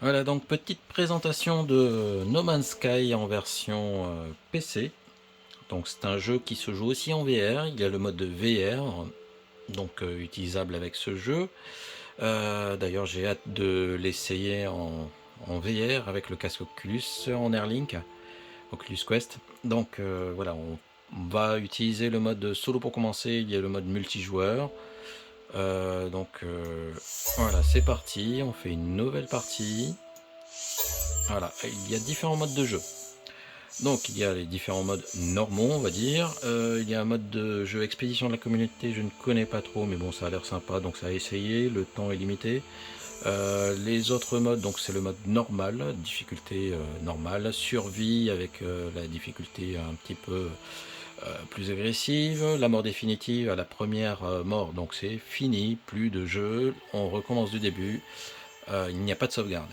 Voilà, donc petite présentation de No Man's Sky en version PC. Donc c'est un jeu qui se joue aussi en VR, il y a le mode VR, donc utilisable avec ce jeu. D'ailleurs j'ai hâte de l'essayer en VR avec le casque Oculus en Airlink, Oculus Quest. Donc voilà, on va utiliser le mode solo pour commencer, il y a le mode multijoueur. Voilà, c'est parti, on fait une nouvelle partie. Voilà, il y a différents modes de jeu. Donc il y a les différents modes normaux, on va dire. Il y a un mode de jeu expédition de la communauté, je ne connais pas trop, mais bon, ça a l'air sympa, donc ça a essayé. Le temps est limité. Les autres modes, donc c'est le mode normal, difficulté normale, survie avec la difficulté un petit peu plus agressive. La mort définitive à la première mort, donc c'est fini, plus de jeu, on recommence du début. Il n'y a pas de sauvegarde.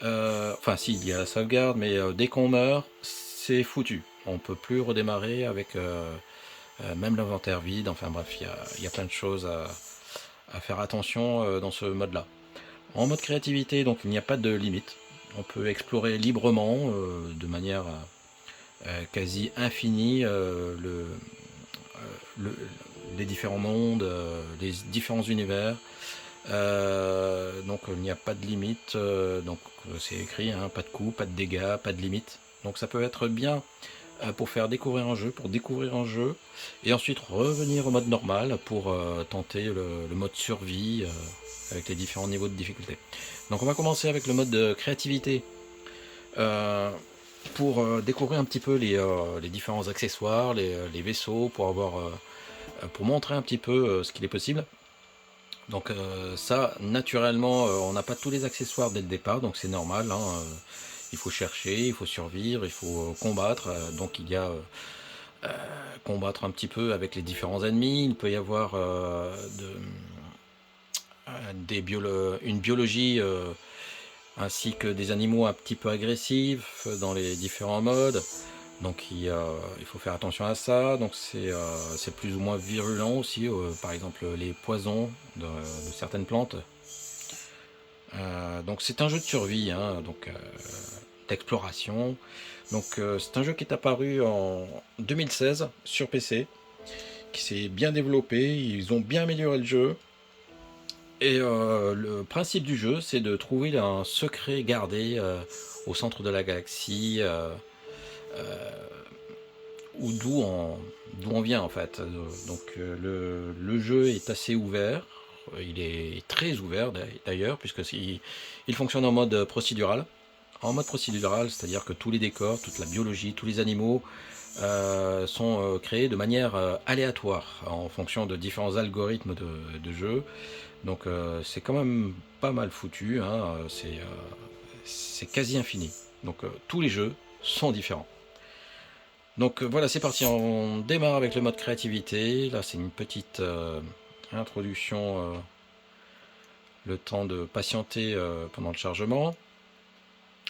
Enfin, si, il y a la sauvegarde, mais dès qu'on meurt, c'est foutu. On peut plus redémarrer avec même l'inventaire vide. Enfin bref, il y a plein de choses à faire attention dans ce mode-là. En mode créativité, donc il n'y a pas de limite. On peut explorer librement, de manière quasi infinie, le- les différents mondes, les différents univers. Donc il n'y a pas de limite, donc c'est écrit, hein, pas de coups, pas de dégâts, pas de limite. Donc ça peut être bien pour faire découvrir un jeu, pour découvrir un jeu, et ensuite revenir au mode normal pour tenter le mode survie avec les différents niveaux de difficulté. Donc on va commencer avec le mode de créativité euh, pour découvrir un petit peu les différents accessoires, les vaisseaux, pour montrer un petit peu ce qu'il est possible. Donc ça, naturellement, on n'a pas tous les accessoires dès le départ, donc c'est normal, hein, il faut chercher, il faut survivre, il faut combattre. Donc il y a combattre un petit peu avec les différents ennemis. Il peut y avoir une biologie ainsi que des animaux un petit peu agressifs dans les différents modes. Donc il faut faire attention à ça. Donc c'est plus ou moins virulent aussi. Par exemple les poisons de certaines plantes. Donc c'est un jeu de survie, hein, donc d'exploration. Donc c'est un jeu qui est apparu en 2016 sur PC, qui s'est bien développé. Ils ont bien amélioré le jeu. Et le principe du jeu, c'est de trouver un secret gardé au centre de la galaxie, ou d'où on vient en fait. Donc le jeu est assez ouvert. Il est très ouvert d'ailleurs, il fonctionne en mode procédural. En mode procédural, c'est-à-dire que tous les décors, toute la biologie, tous les animaux sont créés de manière aléatoire en fonction de différents algorithmes de jeu. Donc c'est quand même pas mal foutu, hein, c'est quasi infini. Donc tous les jeux sont différents. Donc voilà, c'est parti, on démarre avec le mode créativité. Là c'est une petite introduction, le temps de patienter pendant le chargement.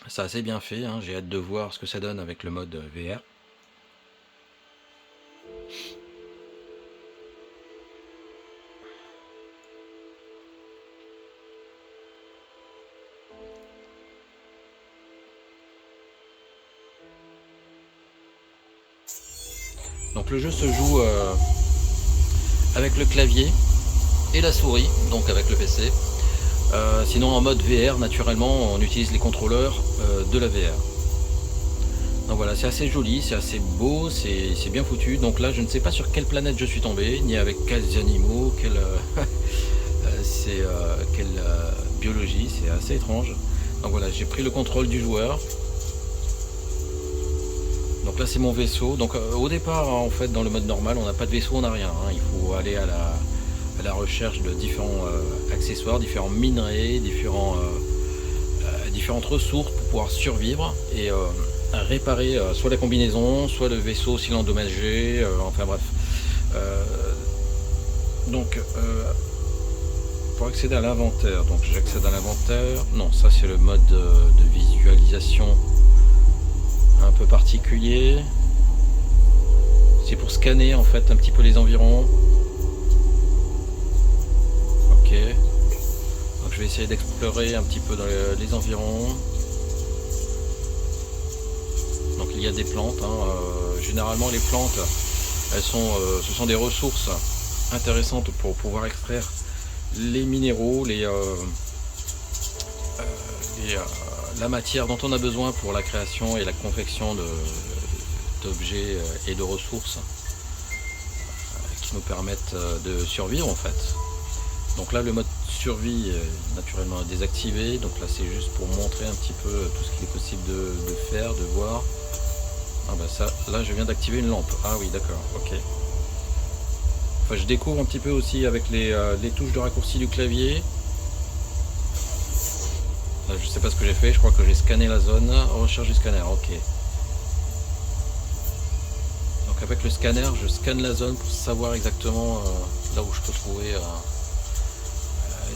C'est assez bien fait, hein, j'ai hâte de voir ce que ça donne avec le mode VR. Donc le jeu se joue avec le clavier et la souris, donc avec le PC. Sinon en mode VR, naturellement, on utilise les contrôleurs de la VR. Donc voilà, c'est assez joli, c'est assez beau, c'est bien foutu. Donc là, je ne sais pas sur quelle planète je suis tombé, ni avec quels animaux, quelle biologie, c'est assez étrange. Donc voilà, j'ai pris le contrôle du joueur. Donc là, c'est mon vaisseau. Donc au départ, hein, en fait, dans le mode normal, on n'a pas de vaisseau, on n'a rien, hein. Il faut aller à la recherche de différents accessoires, différents minerais, différentes ressources pour pouvoir survivre et réparer soit la combinaison, soit le vaisseau s'il est endommagé, enfin bref. Euh, donc pour accéder à l'inventaire, donc j'accède à l'inventaire. Non, ça c'est le mode de visualisation un peu particulier. C'est pour scanner en fait un petit peu les environs. Ok. Donc je vais essayer d'explorer un petit peu dans les environs. Donc il y a des plantes, hein. Généralement les plantes, elles sont, ce sont des ressources intéressantes pour pouvoir extraire les minéraux, la matière dont on a besoin pour la création et la confection d'objets et de ressources qui nous permettent de survivre en fait. Donc là le mode survie est naturellement désactivé, donc là c'est juste pour montrer un petit peu tout ce qu'il est possible de faire, de voir. Ah bah ça, là je viens d'activer une lampe. Ah oui d'accord, ok. Enfin je découvre un petit peu aussi avec les touches de raccourci du clavier. Là, je sais pas ce que j'ai fait, je crois que j'ai scanné la zone. Recherche du scanner, ok. Donc avec le scanner, je scanne la zone pour savoir exactement là où je peux trouver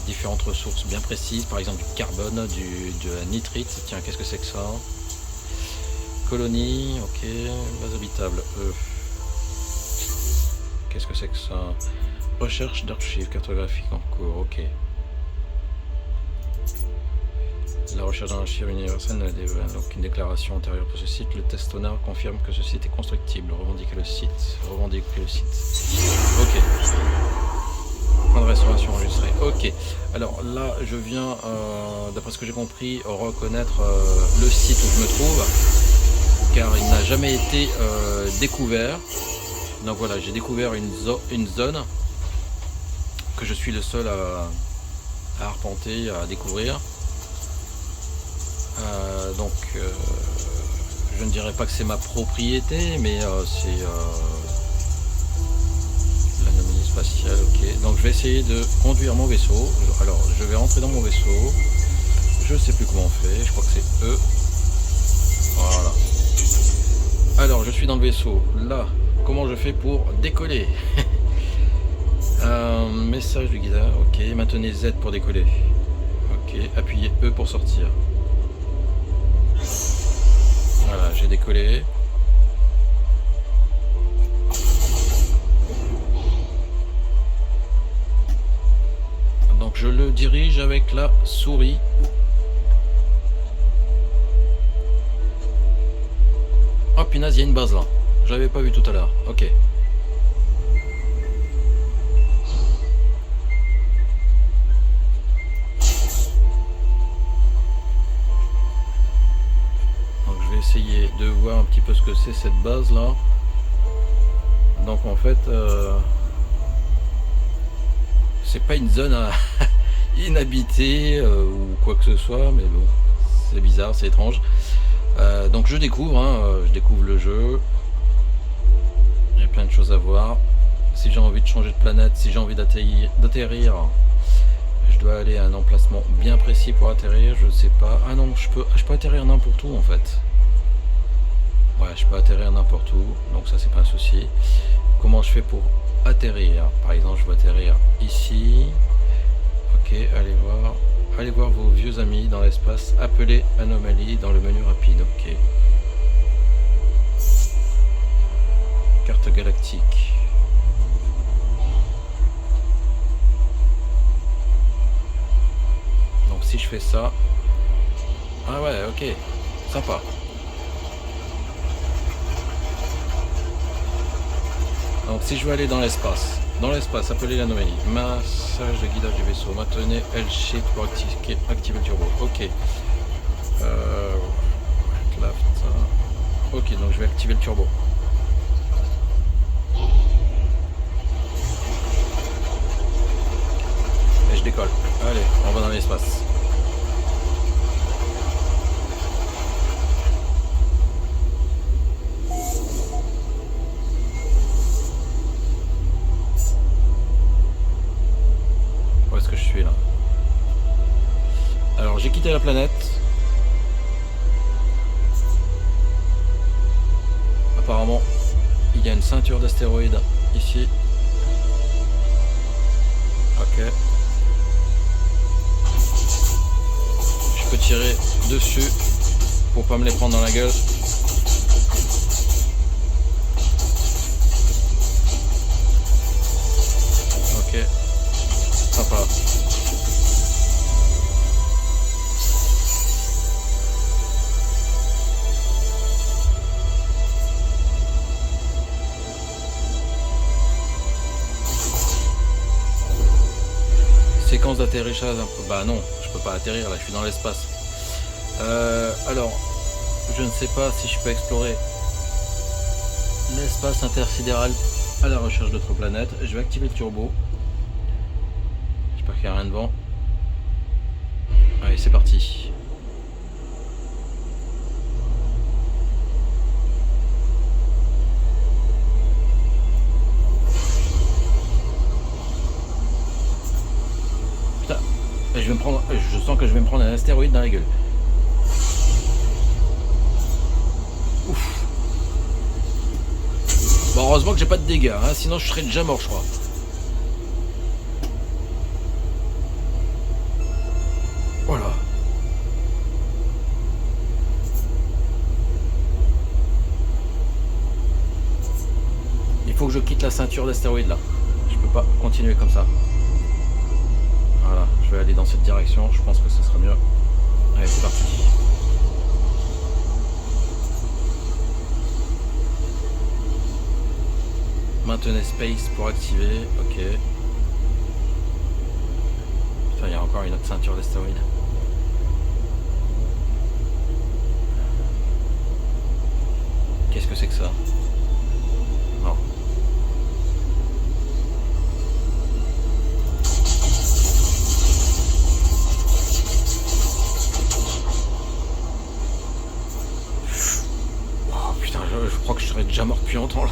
différentes ressources bien précises, par exemple du carbone, de la nitrite. Tiens, qu'est-ce que c'est que ça? Colonie, ok, base habitable, Qu'est-ce que c'est que ça? Recherche d'archives cartographiques en cours, ok. La recherche d'un archive universel, donc une déclaration antérieure pour ce site. Le test Sonar confirme que ce site est constructible. Revendiquer le site. Ok. Point de restauration enregistré. Ok. Alors là, je viens, d'après ce que j'ai compris, reconnaître le site où je me trouve, car il n'a jamais été découvert. Donc voilà, j'ai découvert une zone que je suis le seul à arpenter, à découvrir. Je ne dirais pas que c'est ma propriété, mais c'est l'anomalie spatiale, ok. Donc je vais essayer de conduire mon vaisseau. Alors je vais rentrer dans mon vaisseau. Je sais plus comment on fait, je crois que c'est E. Voilà. Alors je suis dans le vaisseau. Là, comment je fais pour décoller? Message du guidage, ok. Maintenez Z pour décoller. Ok, appuyez E pour sortir. Voilà, j'ai décollé. Donc je le dirige avec la souris. Oh punaise, il y a une base là. Je l'avais pas vu tout à l'heure. Ok. Essayer de voir un petit peu ce que c'est cette base là. Donc en fait c'est pas une zone inhabitée ou quoi que ce soit, mais bon, c'est bizarre, c'est étrange. Donc je découvre le jeu. Il y a plein de choses à voir. Si j'ai envie de changer de planète, si j'ai envie d'atterrir, je dois aller à un emplacement bien précis pour atterrir. Je sais pas. Ah non, je peux atterrir n'importe où en fait. Ouais, je peux atterrir n'importe où, donc ça c'est pas un souci. Comment je fais pour atterrir? Par exemple, je vais atterrir ici. Ok, allez voir vos vieux amis dans l'espace. Appelez anomalie dans le menu rapide. Ok. Carte galactique. Donc si je fais ça, ah ouais, ok, sympa. Donc si je veux aller dans l'espace, appelez l'anomalie. Massage de guidage du vaisseau. Maintenez L-Shift pour activer le turbo. Ok. Ok, donc je vais activer le turbo. Et je décolle. Allez, on va dans l'espace. J'ai quitté la planète. Apparemment, il y a une ceinture d'astéroïdes ici. Ok. Je peux tirer dessus pour pas me les prendre dans la gueule. Ok. Sympa. distance d'atterrissage un peu. Bah non, je peux pas atterrir là, je suis dans l'espace. Alors, je ne sais pas si je peux explorer l'espace intersidéral à la recherche d'autres planètes. Je vais activer le turbo. J'espère qu'il n'y a rien devant. Allez, c'est parti. Putain, je sens que je vais me prendre un astéroïde dans la gueule. Ouf. Bon, heureusement que j'ai pas de dégâts, hein, sinon je serais déjà mort, je crois. Voilà. Il faut que je quitte la ceinture d'astéroïdes là. Je peux pas continuer comme ça. Voilà, je vais aller dans cette direction, je pense que ce sera mieux. Allez, c'est parti. Maintenez space pour activer, ok. Putain, il y a encore une autre ceinture d'astéroïdes. Qu'est-ce que c'est que ça? Non. Oh putain, je crois que je serais déjà mort depuis longtemps là.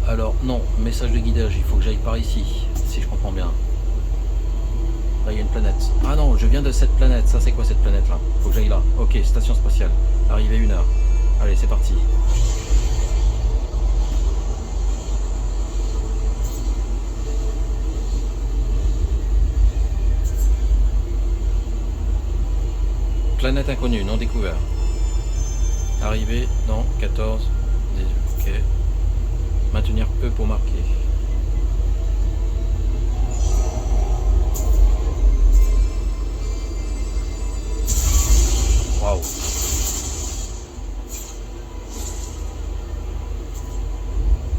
Alors non, message de guidage, il faut que j'aille par ici, si je comprends bien. Là il y a une planète. Ah non, je viens de cette planète, ça c'est quoi cette planète là? Faut que j'aille là. Ok, station spatiale. Arrivée 1 heure. Allez, c'est parti. Planète inconnue, non découvert. Arrivée dans 14, 18, ok. Maintenir E pour marquer. Waouh.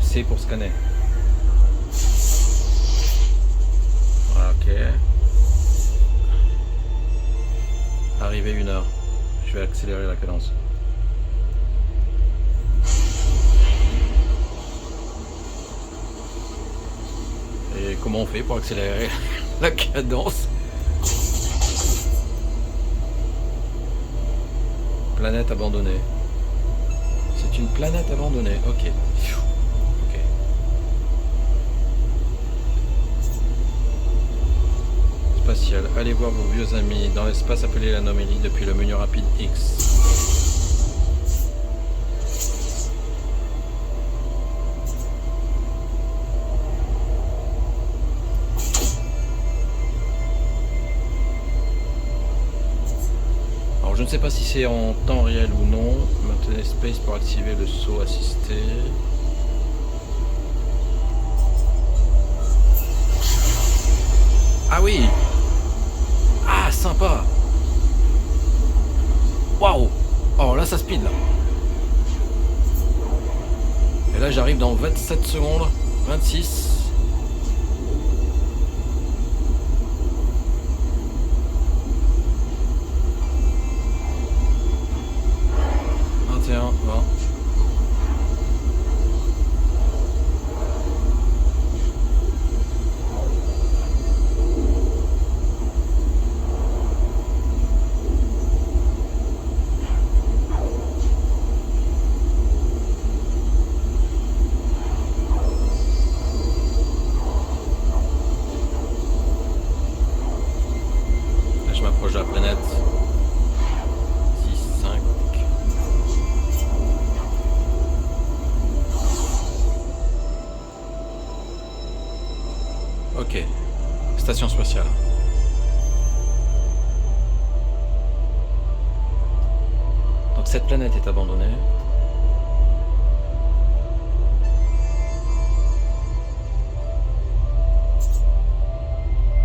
C pour scanner. Ok. Arrivée 1 heure. Je vais accélérer la cadence. Et comment on fait pour accélérer la cadence? Planète abandonnée. C'est une planète abandonnée, ok. Ok. Spatial. Allez voir vos vieux amis. Dans l'espace, appelez l'anomalie depuis le menu rapide X. Je ne sais pas si c'est en temps réel ou non. Maintenez space pour activer le saut assisté. Ah oui! Ah, sympa! Waouh! Oh là, ça speed là. Et là, j'arrive dans 27 secondes. 26. 21, 20. Là, je m'approche de la planète. 6, 5. Ok, station spatiale. Donc cette planète est abandonnée.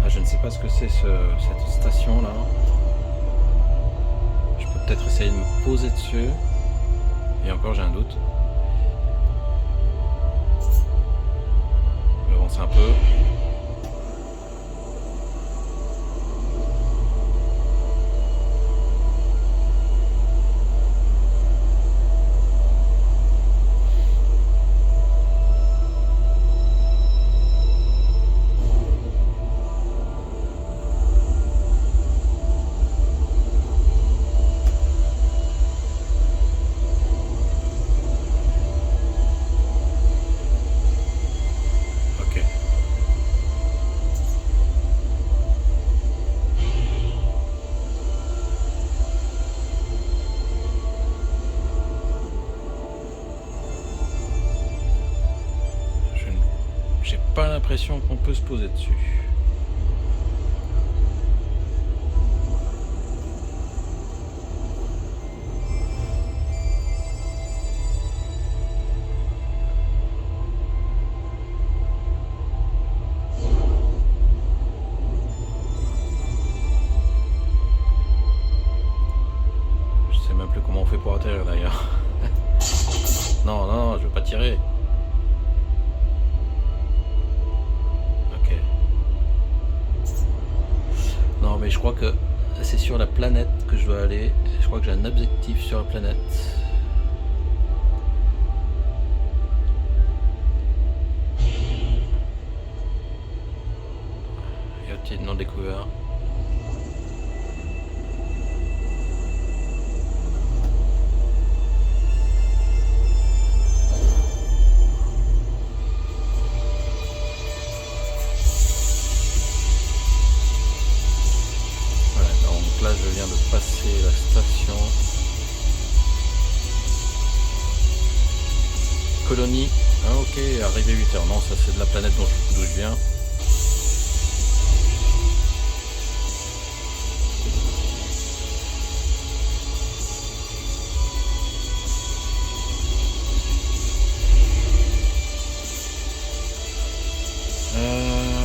Ah, je ne sais pas ce que c'est cette station là. Je peux peut-être essayer de me poser dessus. Et encore j'ai un doute. avancer un peu. J'ai pas l'impression qu'on peut se poser dessus. Je sais même plus comment on fait pour atterrir d'ailleurs. Non, non, non, je veux pas tirer. Non mais je crois que c'est sur la planète que je dois aller. Je crois que j'ai un objectif sur la planète. Yacht non découvert. Là je viens de passer la station Colonie. Ah, ok, arrivé 8h. Non, ça c'est de la planète d'où je viens.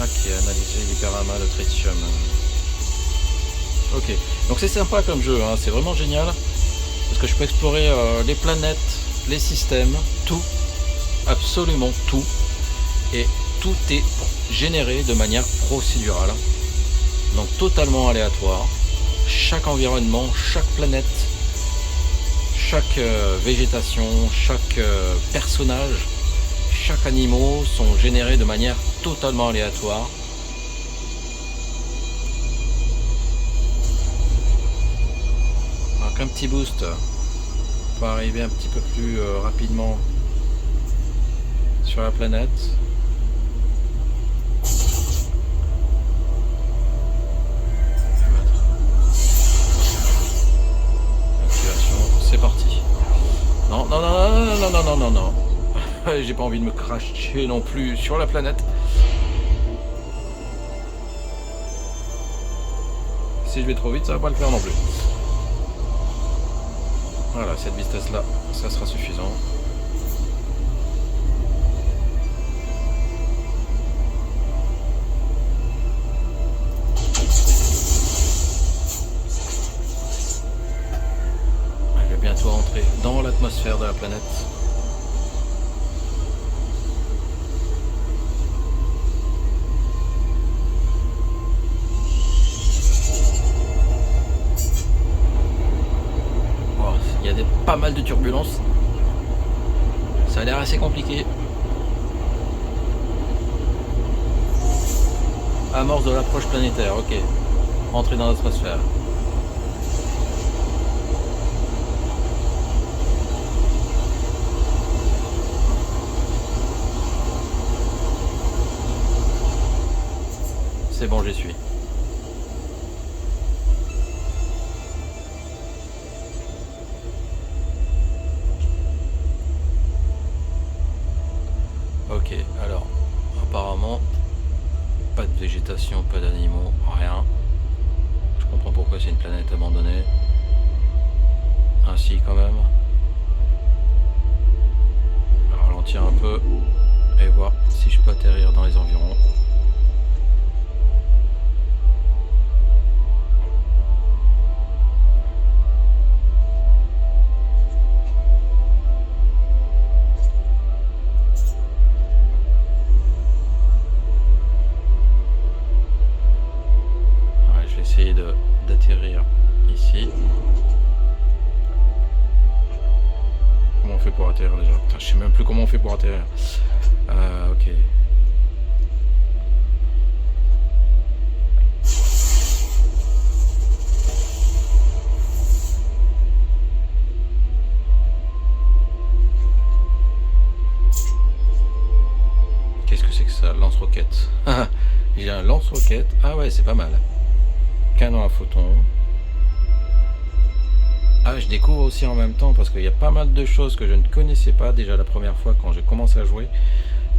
Ok, analyser l'hyperama, le tritium. Ok, donc c'est sympa comme jeu, hein. C'est vraiment génial parce que je peux explorer les planètes, les systèmes, tout, absolument tout, et tout est généré de manière procédurale, donc totalement aléatoire. Chaque environnement, chaque planète, chaque végétation, chaque personnage, chaque animal sont générés de manière totalement aléatoire. Un petit boost pour arriver un petit peu plus rapidement sur la planète. Activation, c'est parti. Non, non, non, non, non, non, non, non, non. J'ai pas envie de me cracher non plus sur la planète. Si je vais trop vite, ça va pas le faire non plus. Voilà, cette vitesse-là, ça sera suffisant. Je vais bientôt entrer dans l'atmosphère de la planète. Il y a pas mal de turbulences. Ça a l'air assez compliqué. Amorce de l'approche planétaire, ok. Entrer dans l'atmosphère. C'est bon, j'y suis. Ok, alors, apparemment, pas de végétation, pas d'animaux, rien. Je comprends pourquoi c'est une planète abandonnée. Ainsi quand même. On va ralentir un peu et voir si je peux atterrir dans les environs. sais même plus comment on fait pour atterrir. Ok. Qu'est-ce que c'est que ça? Lance-roquette. J'ai un lance-roquette. Ah ouais, c'est pas mal. Canon à photon. Ah, je découvre aussi en même temps parce qu'il y a pas mal de choses que je ne connaissais pas déjà la première fois quand j'ai commencé à jouer.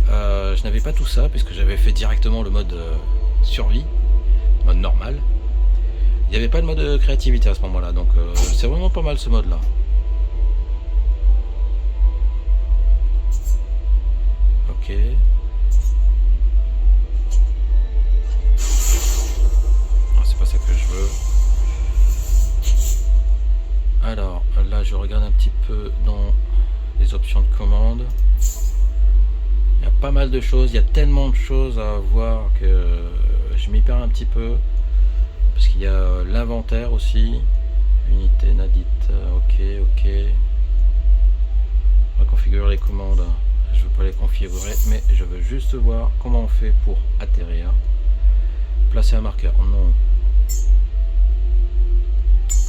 Je n'avais pas tout ça puisque j'avais fait directement le mode survie, mode normal. Il n'y avait pas de mode créativité à ce moment-là, donc c'est vraiment pas mal ce mode-là. Ok. Ah, c'est pas ça que je veux. Alors, là je regarde un petit peu dans les options de commande. Il y a pas mal de choses, il y a tellement de choses à voir que je m'y perds un petit peu. Parce qu'il y a l'inventaire aussi. Unité Nadit, ok. On va configurer les commandes. Je ne veux pas les configurer, mais je veux juste voir comment on fait pour atterrir. Placer un marqueur, non.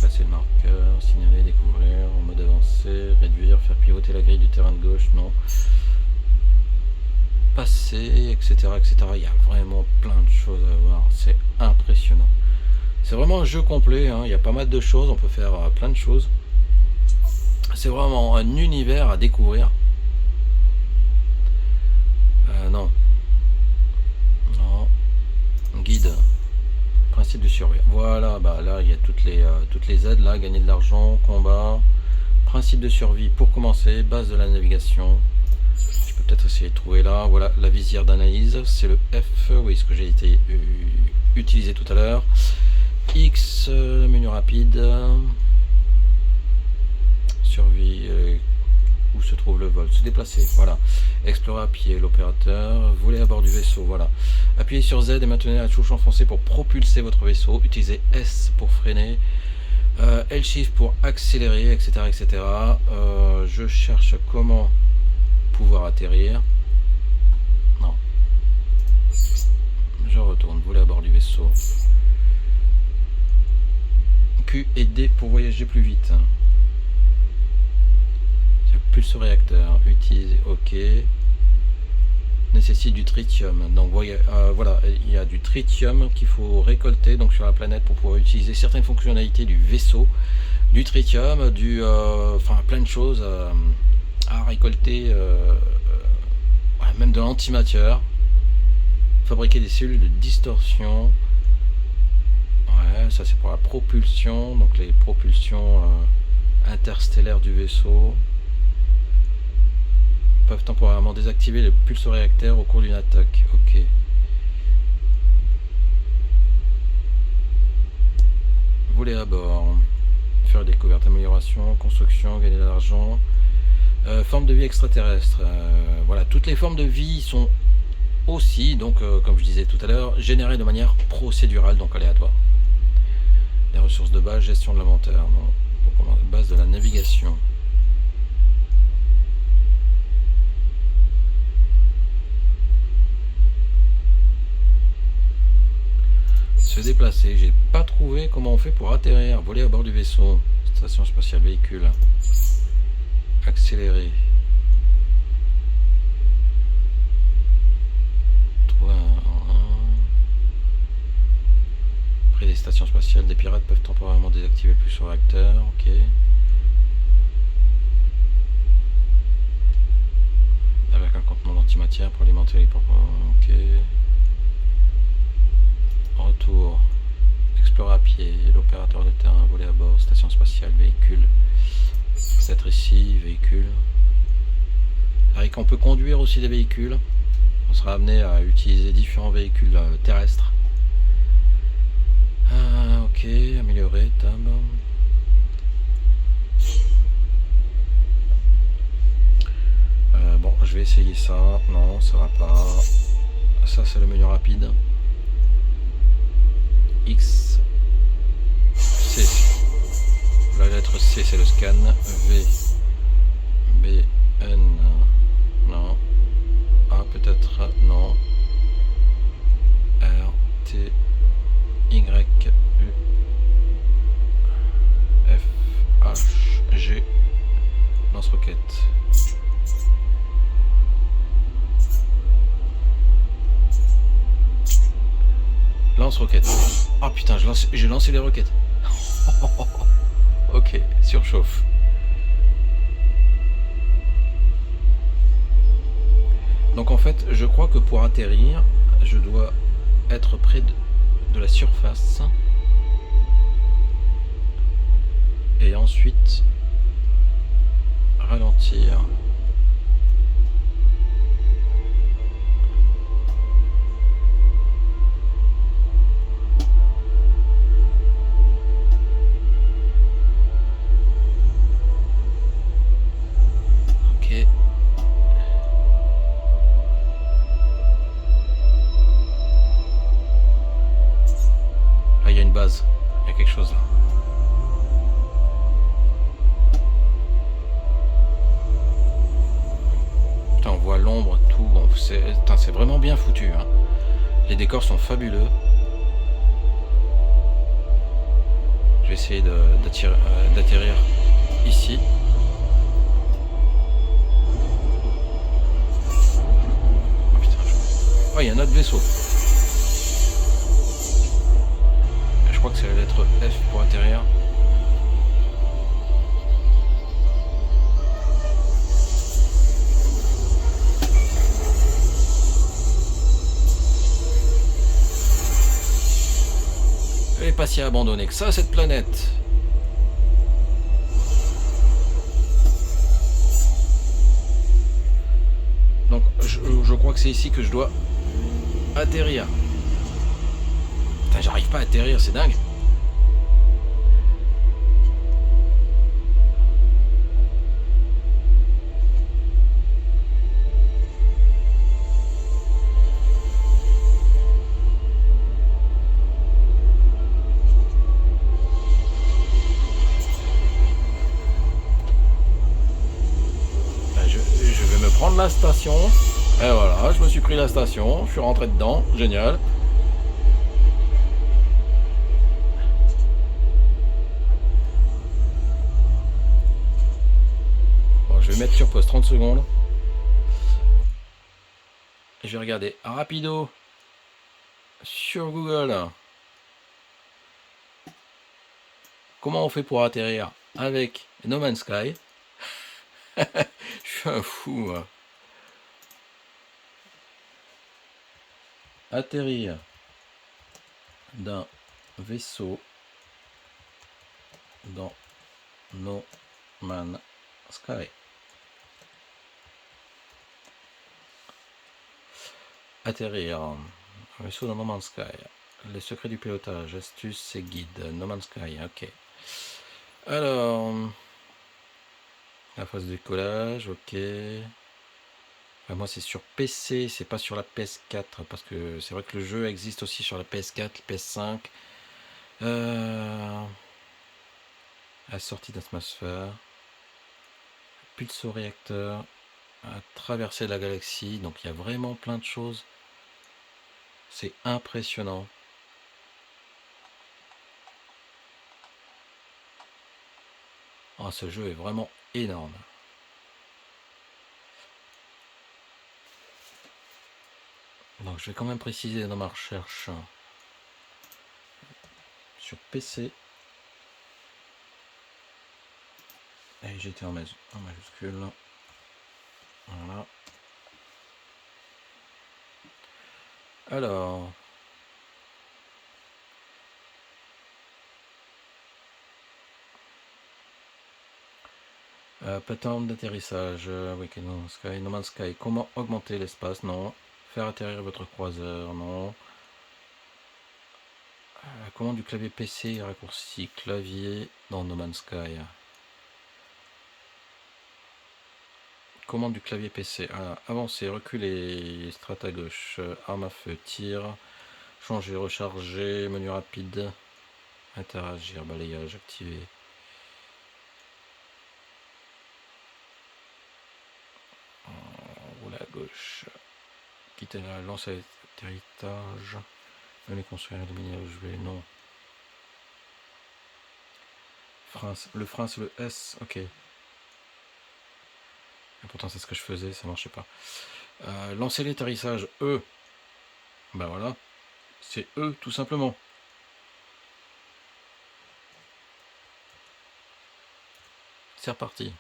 Placer le marqueur, signaler, découvrir, en mode avancé, réduire, faire pivoter la grille du terrain de gauche, non. Passer, etc. Il y a vraiment plein de choses à voir, c'est impressionnant. C'est vraiment un jeu complet, hein. Il y a pas mal de choses, on peut faire plein de choses. C'est vraiment un univers à découvrir. Non. Guide. Principe de survie. Voilà, bah là il y a toutes les aides, là, gagner de l'argent, combat. Principe de survie pour commencer, base de la navigation. Je peux peut-être essayer de trouver là. Voilà, la visière d'analyse, c'est le F, oui, ce que j'ai été utilisé tout à l'heure. X, menu rapide. Survie, où se trouve le vol, se déplacer, voilà. Explorer à pied, l'opérateur, voler à bord du vaisseau, voilà. Appuyez sur Z et maintenez la touche enfoncée pour propulser votre vaisseau. Utilisez S pour freiner. L-Shift pour accélérer, etc. Je cherche comment pouvoir atterrir. Non. Je retourne, voler à bord du vaisseau. Q et D pour voyager plus vite. Pulse réacteur, utiliser, ok. Nécessite du tritium. Donc voilà, il y a du tritium qu'il faut récolter donc sur la planète pour pouvoir utiliser certaines fonctionnalités du vaisseau. Du tritium, enfin plein de choses à récolter, même de l'antimatière. Fabriquer des cellules de distorsion. Ouais, ça c'est pour la propulsion, donc les propulsions interstellaires du vaisseau. Peuvent temporairement désactiver les pulse-réacteurs au cours d'une attaque. Ok. Voler à bord. Faire découverte, amélioration, construction, gagner de l'argent. Forme de vie extraterrestre. Voilà, toutes les formes de vie sont aussi, donc comme je disais tout à l'heure, générées de manière procédurale, donc aléatoire. Les ressources de base, gestion de l'inventaire. Non. Base de la navigation. Se déplacer, j'ai pas trouvé comment on fait pour atterrir. Voler à bord du vaisseau. Station spatiale véhicule. Accélérer. Trouver près des stations spatiales, des pirates peuvent temporairement désactiver le pulseur réacteur. Ok. Avec un contenant d'antimatière pour alimenter les portes. Ok. Retour, explorer à pied, l'opérateur de terrain, voler à bord, station spatiale, véhicule, peut-être ici, véhicule. Avec on peut conduire aussi des véhicules, on sera amené à utiliser différents véhicules terrestres. Ok, améliorer, tab. Bon, je vais essayer ça, non, ça va pas. Ça c'est le menu rapide. X, C, la lettre C c'est le scan, V, B, N, Lance-roquette. Oh putain, j'ai lancé les roquettes. Ok, surchauffe. Donc en fait, je crois que pour atterrir, je dois être près de la surface. Et ensuite, ralentir. Ok. Là, il y a une base. Il y a quelque chose là. Putain, on voit l'ombre, tout. Bon, c'est vraiment bien foutu. Hein. Les décors sont fabuleux. Je vais essayer d'atterrir ici. Oh putain, oh, il y a un autre vaisseau. Je crois que c'est la lettre F pour atterrir. Elle est pas si abandonnée que ça, cette planète. Donc, je crois que c'est ici que je dois atterrir. Putain, j'arrive pas à atterrir, c'est dingue. Je vais me prendre la station. Et voilà, je me suis pris la station, je suis rentré dedans, génial. Bon, je vais mettre sur pause 30 secondes. Et je vais regarder rapido sur Google. Comment on fait pour atterrir avec No Man's Sky. Je suis un fou. Hein. Atterrir d'un vaisseau dans No Man's Sky. Atterrir un vaisseau dans No Man's Sky. Les secrets du pilotage, astuces et guides. No Man's Sky, ok. Alors, la phase de décollage, ok. Enfin, moi c'est sur PC, c'est pas sur la PS4, parce que c'est vrai que le jeu existe aussi sur la PS4, la PS5. La sortie d'atmosphère. Pulso-réacteur. À traverser la galaxie, donc il y a vraiment plein de choses. C'est impressionnant. Oh, ce jeu est vraiment énorme. Donc je vais quand même préciser dans ma recherche sur PC. Et j'étais en majuscule. Voilà. Alors. Plateforme d'atterrissage. Oui, No Man's Sky. Comment augmenter l'espace? Non. Faire atterrir votre croiseur? Non. Commande du clavier PC, raccourci clavier dans No Man's Sky. Commande du clavier PC. Avancer, reculer, strat à gauche, arme à feu, tir, changer, recharger, menu rapide, interagir, balayage, activé. Rouler à gauche. Quitter la lance à atterrissage. Venez construire, éliminer le jouet, non. Le frein c'est le S, ok. Et pourtant c'est ce que je faisais, ça marchait pas. Lancer l'atterrissage, E. Ben voilà. C'est eux, tout simplement. C'est reparti.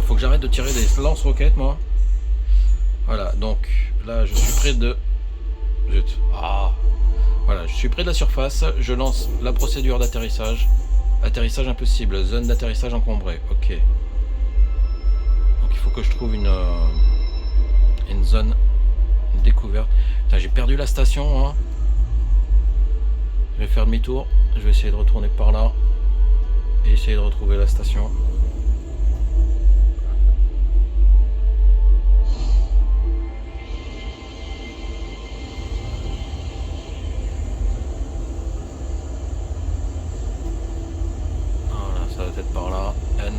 Faut que j'arrête de tirer des lance-roquettes, moi. Voilà, donc là, je suis près de... Zut. Ah. Voilà, je suis près de la surface. Je lance la procédure d'atterrissage. Atterrissage impossible. Zone d'atterrissage encombrée. Ok. Donc il faut que je trouve une zone découverte. Putain, j'ai perdu la station. Hein. Je vais faire demi-tour. Je vais essayer de retourner par là. Et essayer de retrouver la station. Peut-être par là, N.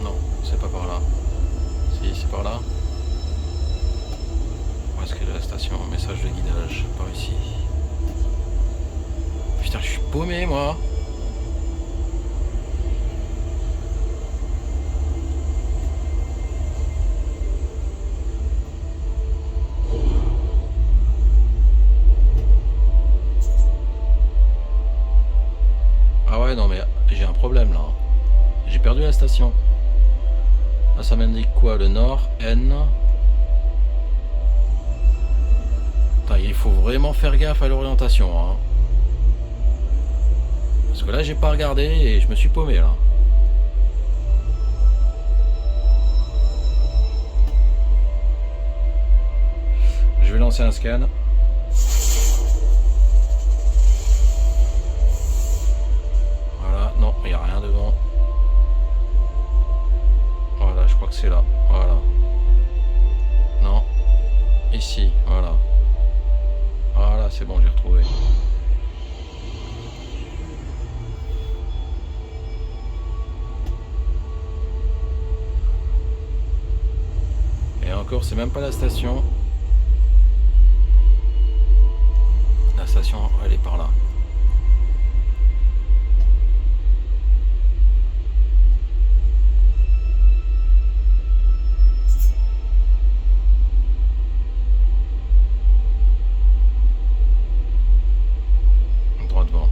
Non, c'est pas par là. Si, c'est par là. Où est-ce qu'elle est la station? Message de guidage, par ici. Putain, je suis paumé, moi. Non mais j'ai un problème là. J'ai perdu la station. Là ça m'indique quoi? Le nord, N. Putain, il faut vraiment faire gaffe à l'orientation. Hein. Parce que là j'ai pas regardé et je me suis paumé là. Je vais lancer un scan. Non, il n'y a rien devant. Voilà, je crois que c'est là. Voilà. Non. Ici, voilà. Voilà, c'est bon, j'ai retrouvé. Et encore, c'est même pas la station. La station, elle est par là. Devant.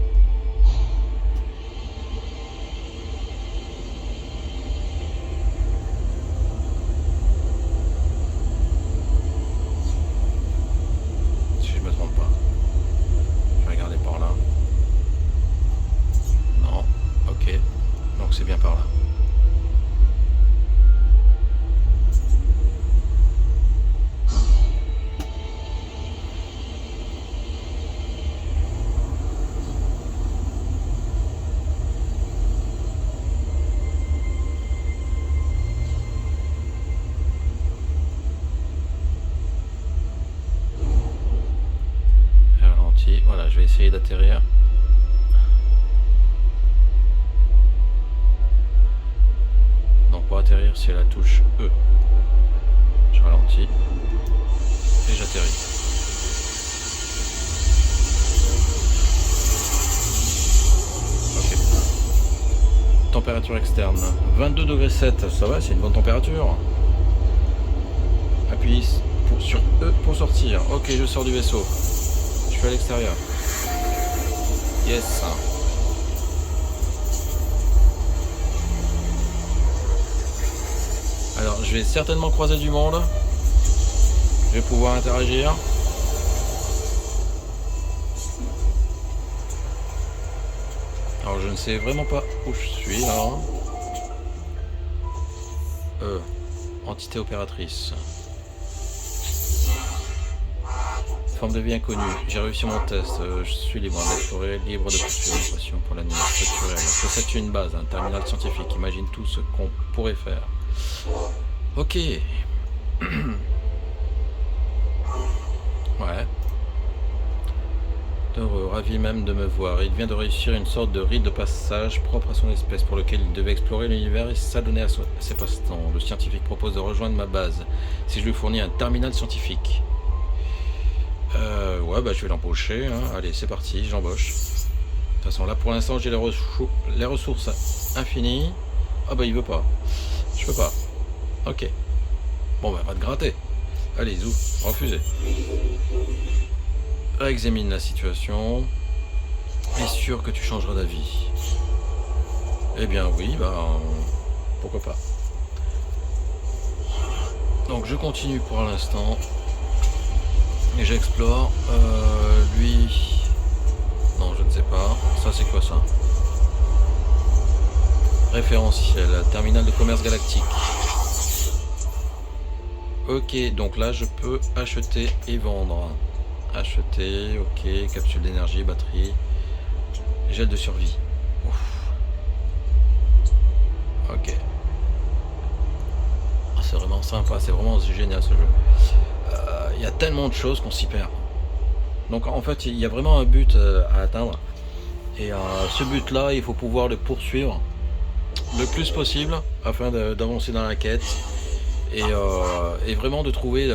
Si je me trompe pas. Je vais regarder par là. Non. Ok. Donc c'est bien par là. Voilà, je vais essayer d'atterrir. Donc pour atterrir, c'est la touche E. Je ralentis et j'atterris. Ok. Température externe 22,7 degrés, ça va, c'est une bonne température. Appuie sur E pour sortir. Ok, je sors du vaisseau. Je suis à l'extérieur. Yes. Alors, je vais certainement croiser du monde. Je vais pouvoir interagir. Alors, je ne sais vraiment pas où je suis là. Entité opératrice. Forme de vie inconnue. J'ai réussi mon test. Je suis libre d'explorer, libre de poursuivre une passion pour l'animal structurel. C'est une base, un terminal scientifique. Imagine tout ce qu'on pourrait faire. Ok. Ouais. Heureux, ravi même de me voir. Il vient de réussir une sorte de rite de passage propre à son espèce pour lequel il devait explorer l'univers et s'adonner à ses passe-temps. Le scientifique propose de rejoindre ma base si je lui fournis un terminal scientifique. Ouais. Ouais, bah je vais l'embaucher, hein. Allez, c'est parti, j'embauche. De toute façon, là pour l'instant, j'ai les ressources infinies. Ah bah il veut pas. Je peux pas. Ok. Bon bah va te gratter. Allez, zou, refusé. Examine la situation. Est sûr que tu changeras d'avis? Eh bien oui, bah pourquoi pas. Donc je continue pour l'instant. Et j'explore. Lui... Non, je ne sais pas. Ça c'est quoi ça? Référentiel, terminal de commerce galactique. Ok, donc là je peux acheter et vendre. Acheter, ok, capsule d'énergie, batterie, gel de survie. Ouf. Ok. Oh, c'est vraiment sympa, c'est vraiment génial ce jeu. Il y a tellement de choses qu'on s'y perd. Donc en fait il y a vraiment un but à atteindre. Et ce but là il faut pouvoir le poursuivre le plus possible afin d'avancer dans la quête. Et vraiment de trouver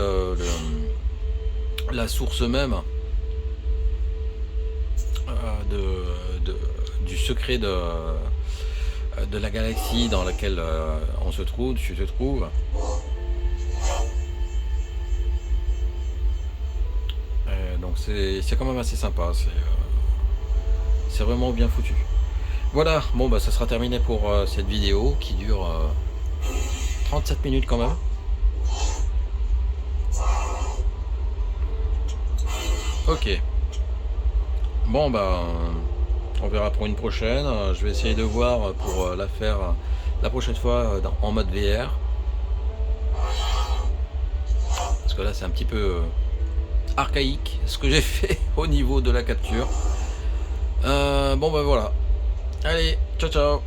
la source même du secret de la galaxie dans laquelle on se trouve, tu te trouves. Donc c'est quand même assez sympa, c'est vraiment bien foutu. Voilà, bon bah ça sera terminé pour cette vidéo qui dure 37 minutes quand même. Ok. Bon bah on verra pour une prochaine. Je vais essayer de voir pour la faire la prochaine fois en mode VR. Parce que là c'est un petit peu archaïque ce que j'ai fait au niveau de la capture. Bon bah voilà. Allez, ciao ciao.